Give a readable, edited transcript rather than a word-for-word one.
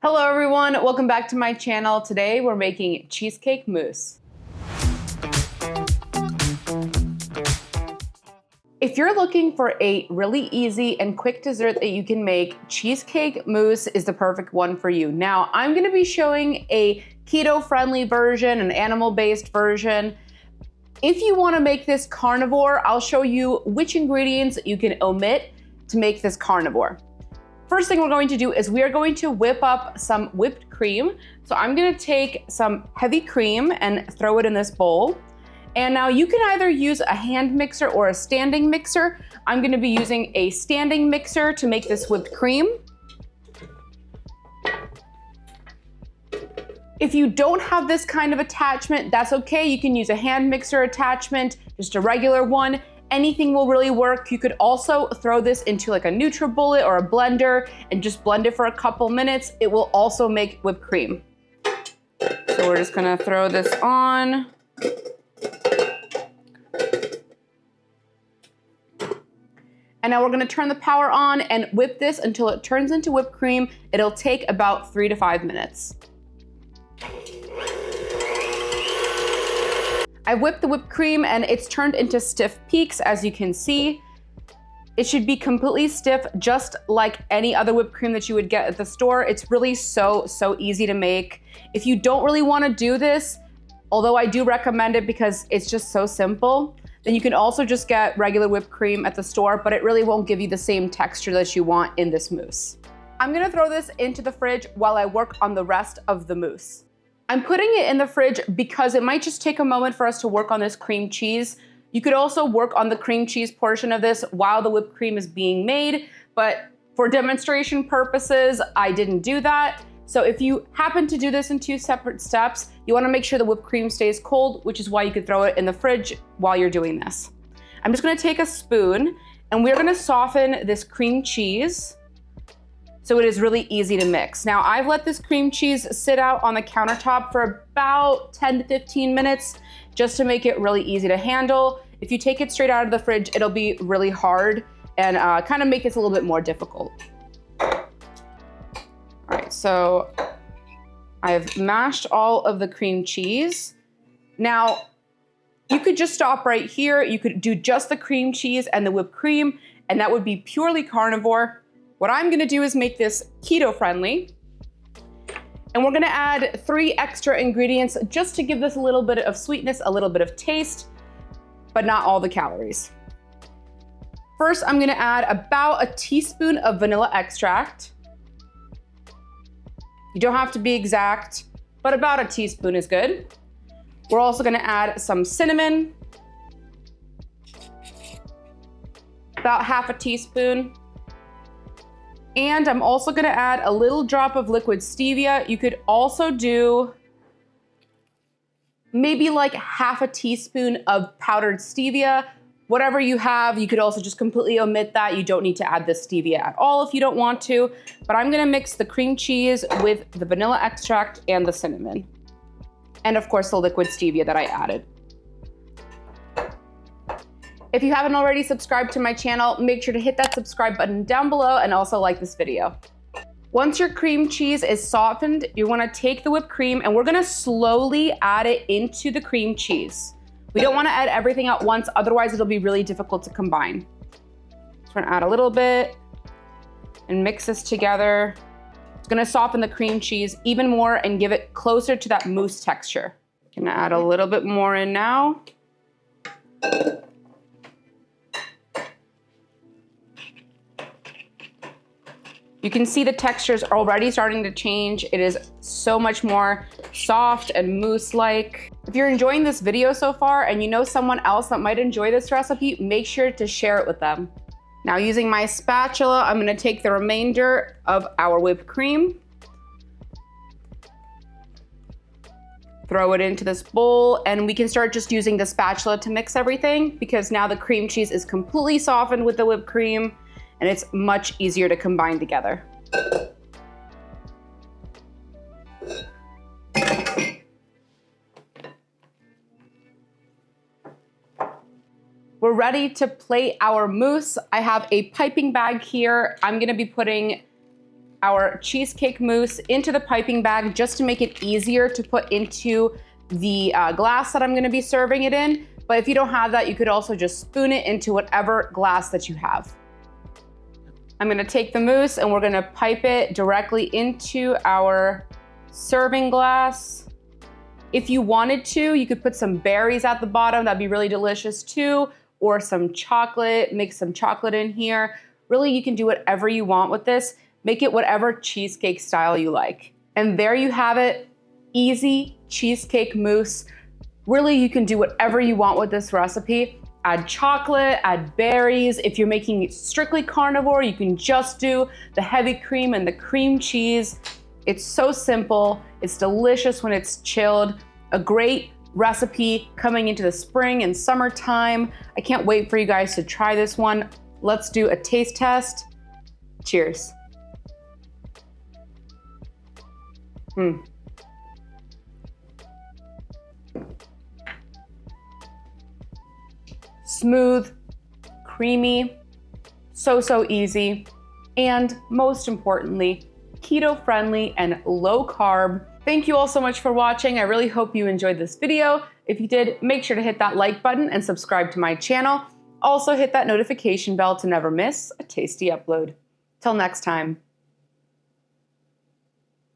Hello everyone, welcome back to my channel. Today we're making cheesecake mousse. If you're looking for a really easy and quick dessert that you can make, cheesecake mousse is the perfect one for you. Now, I'm gonna be showing a keto-friendly version, an animal-based version. If you wanna make this carnivore, I'll show you which ingredients you can omit to make this carnivore. First thing we're going to do is we are going to whip up some whipped cream. So I'm gonna take some heavy cream and throw it in this bowl. And now you can either use a hand mixer or a standing mixer. I'm gonna be using a standing mixer to make this whipped cream. If you don't have this kind of attachment, that's okay. You can use a hand mixer attachment, just a regular one. Anything will really work. You could also throw this into like a NutriBullet or a blender and just blend it for a couple minutes. It will also make whipped cream. So we're just gonna throw this on. And now we're gonna turn the power on and whip this until it turns into whipped cream. It'll take about 3 to 5 minutes. I whipped the whipped cream and it's turned into stiff peaks, as you can see. It should be completely stiff, just like any other whipped cream that you would get at the store. It's really so easy to make. If you don't really wanna do this, although I do recommend it because it's just so simple, then you can also just get regular whipped cream at the store, but it really won't give you the same texture that you want in this mousse. I'm gonna throw this into the fridge while I work on the rest of the mousse. I'm putting it in the fridge because it might just take a moment for us to work on this cream cheese. You could also work on the cream cheese portion of this while the whipped cream is being made, but for demonstration purposes, I didn't do that. So if you happen to do this in 2 separate steps, you wanna make sure the whipped cream stays cold, which is why you could throw it in the fridge while you're doing this. I'm just gonna take a spoon and we're gonna soften this cream cheese so it is really easy to mix. Now, I've let this cream cheese sit out on the countertop for about 10 to 15 minutes just to make it really easy to handle. If you take it straight out of the fridge, it'll be really hard and kind of make it a little bit more difficult. All right, so I've mashed all of the cream cheese. Now, you could just stop right here. You could do just the cream cheese and the whipped cream, and that would be purely carnivore. What I'm gonna do is make this keto friendly. And we're gonna add 3 extra ingredients just to give this a little bit of sweetness, a little bit of taste, but not all the calories. First, I'm gonna add about a teaspoon of vanilla extract. You don't have to be exact, but about a teaspoon is good. We're also gonna add some cinnamon, about half a teaspoon. And I'm also gonna add a little drop of liquid stevia. You could also do maybe like half a teaspoon of powdered stevia. Whatever you have, you could also just completely omit that. You don't need to add the stevia at all if you don't want to. But I'm gonna mix the cream cheese with the vanilla extract and the cinnamon. And of course the liquid stevia that I added. If you haven't already subscribed to my channel, make sure to hit that subscribe button down below and also like this video. Once your cream cheese is softened, you wanna take the whipped cream and we're gonna slowly add it into the cream cheese. We don't wanna add everything at once, otherwise it'll be really difficult to combine. So we're gonna add a little bit and mix this together. It's gonna soften the cream cheese even more and give it closer to that mousse texture. Gonna add a little bit more in now. You can see the textures are already starting to change. It is so much more soft and mousse-like. If you're enjoying this video so far and you know someone else that might enjoy this recipe, make sure to share it with them. Now using my spatula, I'm gonna take the remainder of our whipped cream, throw it into this bowl, and we can start just using the spatula to mix everything because now the cream cheese is completely softened with the whipped cream and it's much easier to combine together. We're ready to plate our mousse. I have a piping bag here. I'm gonna be putting our cheesecake mousse into the piping bag just to make it easier to put into the glass that I'm gonna be serving it in. But if you don't have that, you could also just spoon it into whatever glass that you have. I'm gonna take the mousse and we're gonna pipe it directly into our serving glass. If you wanted to, you could put some berries at the bottom. That'd be really delicious too. Or some chocolate, mix some chocolate in here. Really, you can do whatever you want with this. Make it whatever cheesecake style you like. And there you have it, easy cheesecake mousse. Really, you can do whatever you want with this recipe. Add chocolate, add berries. If you're making it strictly carnivore, you can just do the heavy cream and the cream cheese. It's so simple. It's delicious when it's chilled. A great recipe coming into the spring and summertime. I can't wait for you guys to try this one. Let's do a taste test. Cheers. Smooth, creamy, so easy, and most importantly, keto friendly and low carb. Thank you all so much for watching. I really hope you enjoyed this video. If you did, make sure to hit that like button and subscribe to my channel. Also hit that notification bell to never miss a tasty upload. Till next time.